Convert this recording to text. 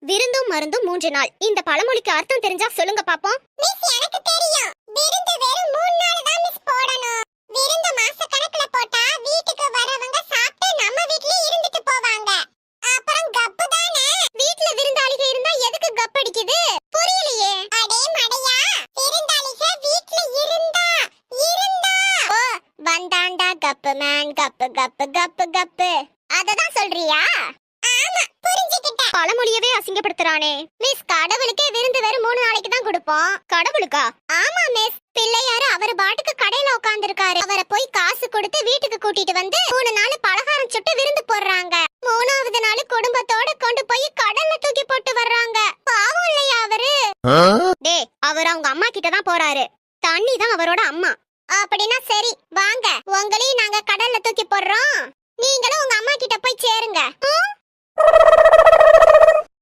விருந்தும் மருந்தும் 3 நாள். இந்த பழமொழிக்கு அர்த்தம் தெரிஞ்சா சொல்லுங்க பாப்போம். மிஸ் எனக்கு தெரியும். விருந்து வெறும் 3 நாள் தான் மிஸ் போடணும். விருந்து மாச கணக்குல போட்டா வீட்டுக்கு வரவங்க சாப்பிட்டு நம்ம வீட்லயே இருந்துட்டு போவாங்க. அப்புறம் கப்பு தானே. வீட்ல விருந்தாளிக இருந்தா எதுக்கு கப் அடிக்குது? புரியலையே. அடே மடையா, விருந்தாளிக வீட்ல இருந்தா ஓ வந்தாண்டா கப்பு மேன், கப்பு கப்பு கப்பு கப்பு. அததான் சொல்றியா? ஆமா புரிஞ்சுக்கிட்டேன். பழமொழியவே அசிங்கப்படுத்துறானே. மிஸ், கடவுளுக்கே விருந்து வெறும் 3 நாளைக்கு தான் கொடுப்போம். கடவுளுக்கா? ஆமா மிஸ். பிள்ளையாரு அவர் பாட்டுக்கு கடையில உட்கார்ந்திருக்காரு. அவரை போய் காசு கொடுத்து வீட்டுக்கு கூட்டிட்டு வந்து 3 நாள் பலகாரம் சுட்டு விருந்து போடுறாங்க. 3வது நாள் குடும்பத்தோட கொண்டு போய் கடல்ல தூக்கி போட்டு வர்றாங்க. பாவம் இல்லையா அவரு? டேய், அவர் அவங்க அம்மா கிட்ட தான் போறாரு. தண்ணி தான் அவரோட அம்மா. அப்படின்னா சரி, வாங்க, உங்களையும் நாங்க கடல்ல தூக்கி போடுறோம். நீங்களும் உங்க அம்மா கிட்ட போய் சேருங்க.